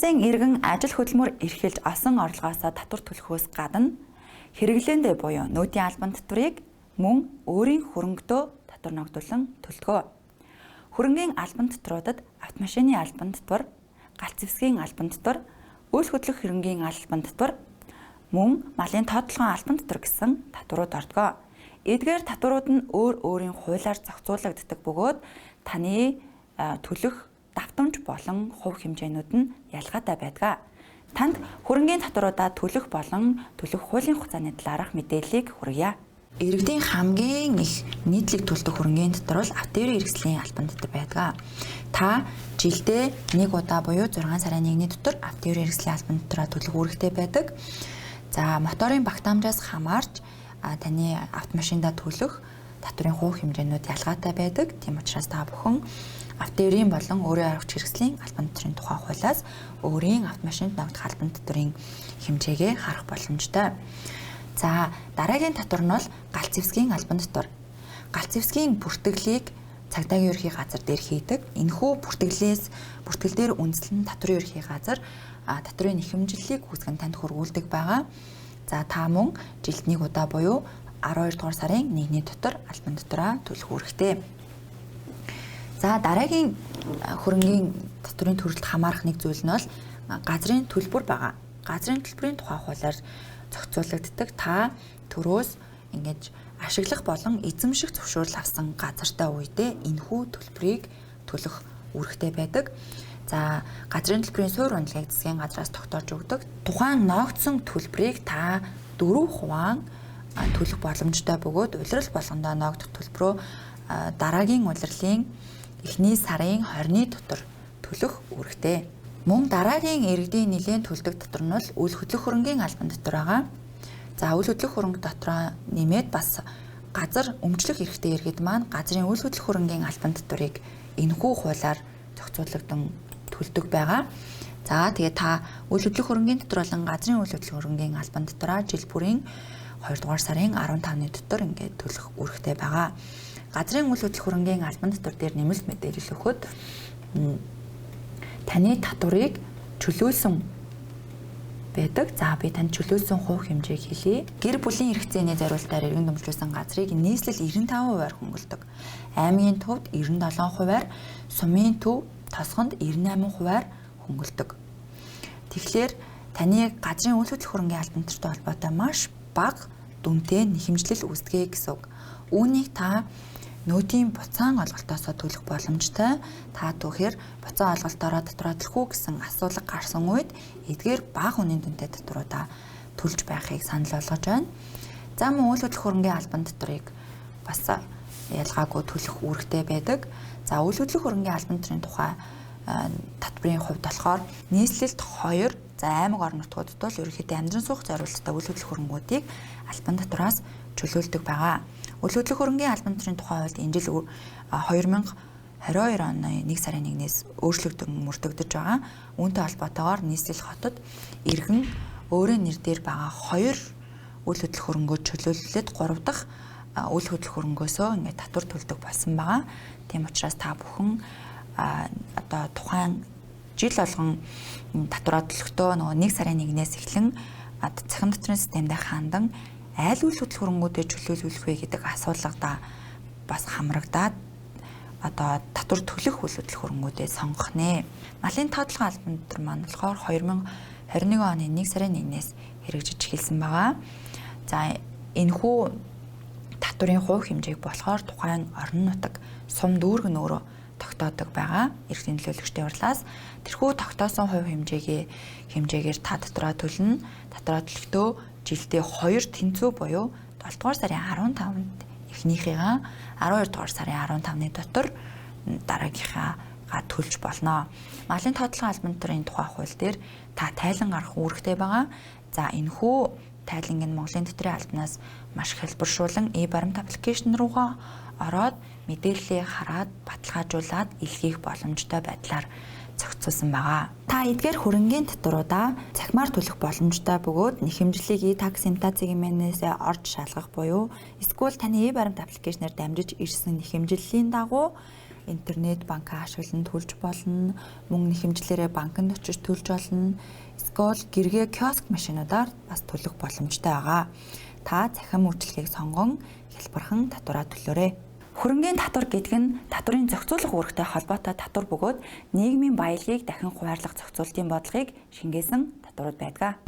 Улсын иргэн ажил хөдөлмөр эрхэлж осон орлогоосоо татвар төлөхөөс гадна хэрэглээндээ буюу нүүдийн албан татварыг мөн өөрийн хөрөнгөдөө татвар ногдуулан төлдгөө. Хөрөнгийн албан татваруудад автомашины албан татвар, галт зэвсгийн албан татвар, үйл хөдлөх хөрөнгийн албан татвар, мөн малын тоотлогын албан татвар гэсэн татварууд ордог. Эдгээр татварууд нь өөр өөрийн хуулиар зохицуулагддаг бөгөөд таны төлөх давтамж болон хувь хэмжээнүүд нь ялгаатай байдаг. Танд хөрөнгийн татваруудаа төлөх болон төлөх хуулийн хугацааны талаарх мэдээллийг хүргье. Иргэдийн хамгийн их нийтлэг төлдөг хөрөнгийн татвар бол автоэрийн хэрэгслийн албан татвар байдаг. Та жилдээ нэг удаа буюу 6 сарын 1-ний дотор автоэрийн хэрэгслийн албан татвараа төлөх үүрэгтэй байдаг. За моторын багтаамжаас хамаарч таны автомашиндаа төлөх татварын хувь хэмжээнүүд ялгаатай байдаг. Тийм учраас та бүхэн автоэрийн болон өөрийн аврагч хэрэгслийн албан татварын тухай хуулиас өөрийн автомашинд ногдох албан татварын хэмжээгээ харах боломжтой. За дараагийн татвар нь бол галт зэвсгийн албан татвар. Галт зэвсгийн бүртгэлийг цагдаагийн ерхий газар дээр хийдэг. Энэхүү бүртгэл дээр үндэслэн татварын ерхий газар татварын нэхэмжлэлийг үүсгэн танд хургуулдаг байгаа. За та мөн жилд нэг удаа буюу 12 дугаар сарын 1-ний дотор албан татвараа төлөх үүрэгтэй. За дараагийн хөрөнгийн татварын төрөлд хамаарах нэг зүйл нь бол газрын төлбөр байгаа. Газрын төлбөрийн тухай хуулиар зохицуулагддаг. Та төрөөс ингэж ашиглах болон эзэмших зөвшөөрөл авсан газартай үедээ энэхүү төлбөрийг төлөх үүрэгтэй байдаг. За газрын төлбөрийн суурь үнэлгээг засгийн газраас тогтоож өгдөг. Тухайн ногдсон төлбөрийг та 4% төлөх боломжтой бөгөөд улирал болгондоо ногдох төлбөрөө дараагийн улирлын эхний сарын 20-ны дотор төлөх үүрэгтэй. Мөн дараагийн иргэдийн нэлээд төлдөг татвар нь бол үйл хөдлөх хөрөнгийн албан татвар байгаа. За үйл хөдлөх хөрөнгө дотроо нэмээд бас газар өмчлөх эрхтэй иргэд маань газрын үйл хөдлөх хөрөнгийн албан татварыг энэхүү хуулиар зохицуулагдсан төлдөг байгаа. За тэгээд та үйл хөдлөх хөрөнгийн татвар болон газрын үйл хөдлөх хөрөнгийн албан татвараа жил бүрийн 2 дугаар сарын 15-ны дотор ингээд төлөх үүрэгтэй байгаа. Газрын үйл хөдлөх хөрөнгийн албан татвар дээр нэмэлт мэдээлэл өгөхөд таны татварыг чөлөөлсөн байдаг. За би танд чөлөөлсөн хувь хэмжээг хэлье. Гэр бүлийн хэрэгцээний зориулалтаар иргэн дэмжлүүлсэн газрыг нийслэл 95%-аар хөнгөлдөг. Аймгийн төвд 97%-аар, сумын төв тосгонд 98%-аар хөнгөлдөг. Тэгэхээр таны газрын үйл хөдлөх хөрөнгийн албан татвартай холбоотой маш бага дүнтэй нэхэмжлэл үүсгэе гэсэн үг. Үүнийг та нөөдийн буцаан олголтоосоо төлөх боломжтой. Та түүхээр буцаан олголтоороо татвараа төлөх үү гэсэн асуулга гарсан үед эдгээр бага үнийн дүнтэй татваруудаа төлж байхыг санал болгож байна. За мөн үйл хөдлөх хөрөнгийн албан татварыг бас ялгаагүй төлөх үүрэгтэй байдаг. За үйл хөдлөх хөрөнгийн албан татварын тухай татварын хувьд болохоор нийслэлд 2 аймаг орон нутгуудад бол ерөнхийдөө амьдран суух зориулалттай үйл хөдлөх хөрөнгүүдийг албан татвараас чөлөөлдөг байгаа. Үйл хөдлөх хөрөнгийн албан татварын тухай хувьд энэ жил 2022 оны 1 сарын 1-ээс өөрчлөгдөн мөрдөгдөж байгаа. Үүнтэй холбоотойгоор нийслэл хотод иргэн өөрийн нэр дээр байгаа 2 үйл хөдлөх хөрөнгөө чөлөөлөлөд 3 дахь үйл хөдлөх хөрөнгөөсөө ингээд татвар төлдөг болсон байгаа. Тийм учраас та бүхэн одоо тухайн жил болгон татвараа төлөхдөө нөгөө 1 сарын 1-ээс эхлэн цахим татварын системдээ хандан айл үйл хөдлөх хөрөнгүүдэд чөлөөлөх вэ гэдэг асуулгадаа бас хамрагдаад одоо татвар төлөх үйл хөдлөх хөрөнгүүдэд сонгох нэ. Малын тоотлогын албан татвар маань болохоор 2021 оны 1 сарын 1-ээс хэрэгжиж эхэлсэн байгаа. За энэхүү татварын хувь хэмжээг болохоор тухайн орон нутаг сум дүүрэг нь өөрөө тогтоодог байгаа. Иргэдийн төлөөлөгчдийн урлаас тэрхүү тогтоосон хувь хэмжээгээр та татвараа төлнө. Татвараа төлөхдөө жилдээ 2 тэнцүү буюу 7 дугаар сарын 15-нд эхнийхээгээ 12 дугаар сарын 15-ны дотор дараагийнхаа төлж болно. Малын тоотлогын албан татварын тухай хууль дээр та тайлан гарах үүрэгтэй байгаа. За энэхүү тайланг нь Монголын татварын албанаас маш хэлбэршүүлэн e-баримт аппликейшн руугаа ороод мэдээллээ хараад баталгаажуулаад илгээх боломжтой байдлаар зохицуулсан байгаа. Та эдгээр хөрөнгийн татваруудаа цахимаар төлөх боломжтой бөгөөд нэхэмжлэлийг e-tax имтацгийн орж шалгах буюу эсвэл таны e-баримт аппликейшнээр дамжиж ирсэн нэхэмжлэлийн дагуу интернет банкаа ашиглан төлж болно, мөнгө нэхэмжлэрээ банкнд очиж төлж болно. Эсвэл гэргээ киоск машинуудаар бас төлөх боломжтой байгаа. Та цахим үйлчилгээг сонгон хялбархан татвараа төлөөрэй. Хөрөнгийн татвар гэдэг нь татврын зохицуулах үүрэгтэй холбоотой татвар бөгөөд нийгмийн баялагийг дахин хуваарлах зохицуултын бодлогыг шингээсэн татварууд байдаг.